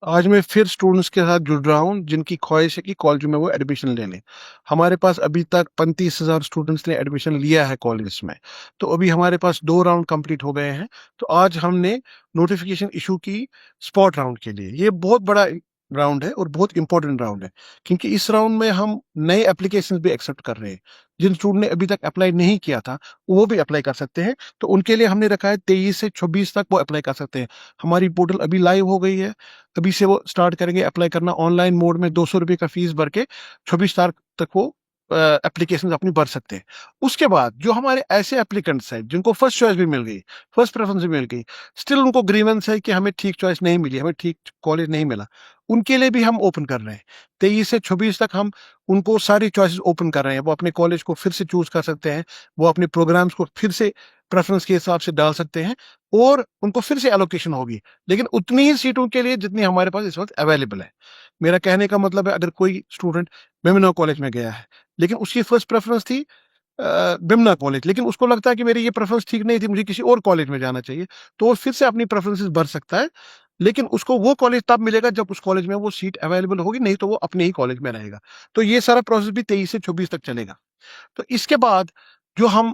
आज मैं फिर स्टूडेंट्स के साथ जुड़ रहा हूँ जिनकी ख्वाहिश है कि कॉलेज में वो एडमिशन ले लें। हमारे पास अभी तक 35,000 स्टूडेंट्स ने एडमिशन लिया है कॉलेज में। तो अभी हमारे पास 2 राउंड कंप्लीट हो गए हैं। तो आज हमने नोटिफिकेशन इशू की स्पॉट राउंड के लिए। ये बहुत बड़ा राउंड है और बहुत इंपॉर्टेंट राउंड है, क्योंकि इस राउंड में हम नए एप्लीकेशन भी एक्सेप्ट कर रहे हैं। जिन स्टूडेंट ने अभी तक अप्लाई नहीं किया था, वो भी अप्लाई कर सकते हैं। तो उनके लिए हमने रखा है 23 से 26 तक वो अप्लाई कर सकते हैं। हमारी पोर्टल अभी लाइव हो गई है। अभी से वो स्टार्ट करेंगे अप्लाई करना ऑनलाइन मोड में। 200 रुपये का फीस भर के 26 तारीख तक वो एप्लीकेशन अपनी भर सकते हैं। उसके बाद जो हमारे ऐसे एप्लीकेंट्स हैं जिनको फर्स्ट चॉइस भी मिल गई, फर्स्ट प्रेफरेंस भी मिल गई, स्टिल उनको ग्रीवेंस है कि हमें ठीक चॉइस नहीं मिली, हमें ठीक कॉलेज नहीं मिला, उनके लिए भी हम ओपन कर रहे हैं। 23 से 26 तक हम उनको सारी चॉइसेस ओपन कर रहे हैं। वो अपने कॉलेज को फिर से चूज कर सकते हैं, वो अपने प्रोग्राम्स को फिर से प्रेफरेंस के हिसाब से डाल सकते हैं, और उनको फिर से एलोकेशन होगी, लेकिन उतनी ही सीटों के लिए जितनी हमारे पास इस वक्त अवेलेबल है। मेरा कहने का मतलब है, अगर कोई स्टूडेंट बिमना कॉलेज में गया है, लेकिन उसकी फर्स्ट प्रेफरेंस थी बिमना कॉलेज, लेकिन उसको लगता है कि मेरी ये प्रेफरेंस ठीक नहीं थी, मुझे किसी और कॉलेज में जाना चाहिए, तो वो फिर से अपनी प्रेफरेंसेस भर सकता है। लेकिन उसको वो कॉलेज तब मिलेगा जब उस कॉलेज में वो सीट अवेलेबल होगी, नहीं तो वो अपने ही कॉलेज में रहेगा। तो ये सारा प्रोसेस भी 23 से 24 तक चलेगा। तो इसके बाद जो हम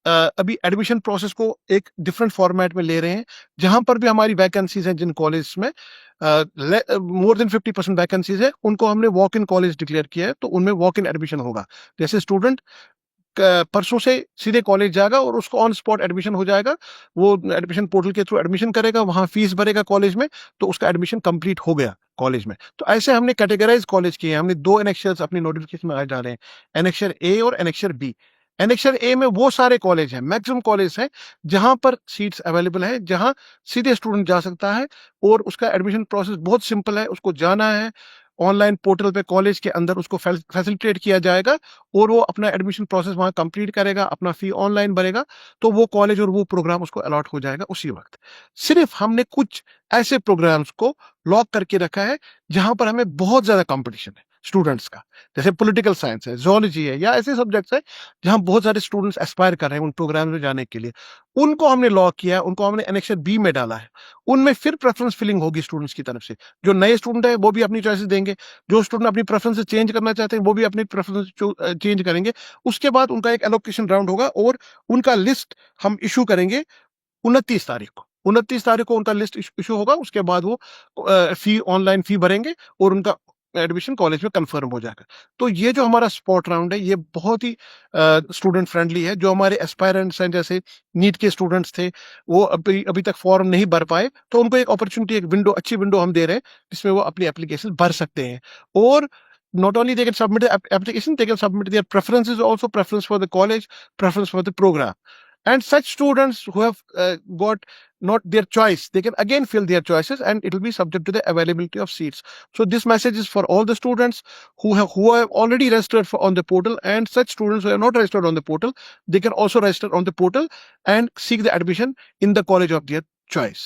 अभी एडमिशन प्रोसेस को एक डिफरेंट फॉर्मेट में ले रहे हैं, जहां पर भी हमारी वैकेंसीज हैं जिन कॉलेज में मोर देन 50% वैकेंसीज है, उनको हमने वॉक इन कॉलेज डिक्लेयर किया है। तो उनमें वॉक इन एडमिशन होगा। जैसे स्टूडेंट परसों से सीधे कॉलेज जाएगा और उसको ऑन स्पॉट एडमिशन हो जाएगा। वो एडमिशन पोर्टल के थ्रू एडमिशन करेगा, वहां फीस भरेगा कॉलेज में, तो उसका एडमिशन कंप्लीट हो गया कॉलेज में। तो ऐसे हमने कैटेगराइज कॉलेज किए हैं। हमने 2 एनेक्शर्स अपनी नोटिफिकेशन में आज डाले हैं, एनेक्शर ए और एनेक्शर बी। एनेक्शर ए में वो सारे कॉलेज हैं, मैक्सिमम कॉलेज हैं, जहां पर सीट्स अवेलेबल है, जहां सीधे स्टूडेंट जा सकता है। और उसका एडमिशन प्रोसेस बहुत सिंपल है। उसको जाना है ऑनलाइन पोर्टल पे, कॉलेज के अंदर उसको फैसिलिटेट किया जाएगा, और वो अपना एडमिशन प्रोसेस वहां कंप्लीट करेगा, अपना फी ऑनलाइन भरेगा, तो वो कॉलेज और वो प्रोग्राम उसको अलॉट हो जाएगा उसी वक्त। सिर्फ हमने कुछ ऐसे प्रोग्राम्स को लॉक करके रखा है जहां पर हमें बहुत ज्यादा कंपटीशन है स्टूडेंट्स का। जैसे पॉलिटिकल साइंस है, जोलॉजी है, या ऐसे सब्जेक्ट्स है जहां बहुत सारे स्टूडेंट्स एस्पायर कर रहे हैं उन प्रोग्राम में जाने के लिए। उनको हमने लॉक किया है, उनको हमने एनेक्शर बी में डाला है। उनमें फिर प्रेफरेंस फिलिंग होगी स्टूडेंट्स की तरफ से। जो नए स्टूडेंट है वो भी अपनी चॉइसेस देंगे, जो स्टूडेंट अपनी प्रेफरेंस चेंज करना चाहते हैं वो भी अपनी प्रेफरेंस चेंज करेंगे। उसके बाद उनका एक एलोकेशन राउंड होगा, और उनका लिस्ट हम इशू करेंगे 29 तारीख को। 29 तारीख को उनका लिस्ट इशू होगा। उसके बाद वो फी ऑनलाइन फी भरेंगे, और उनका एडमिशन कॉलेज में कंफर्म हो जाएगा। तो ये जो हमारा स्पॉट राउंड है, ये बहुत ही स्टूडेंट फ्रेंडली है। जो हमारे एस्पायरेंट्स हैं, जैसे नीट के स्टूडेंट्स थे, वो अभी अभी तक फॉर्म नहीं भर पाए, तो उनको एक अपॉर्चुनिटी, एक विंडो, अच्छी विंडो हम दे रहे हैं, जिसमें वो अपनी एप्लीकेशन भर सकते हैं। और not only they can submit the application, they can submit their preferences also, preference for the college, preference for the program. And such students who have got not their choice, they can again fill their choices, and it will be subject to the availability of seats. So this message is for all the students who have already registered on the portal, and such students who have not registered on the portal, they can also register on the portal and seek the admission in the college of their choice.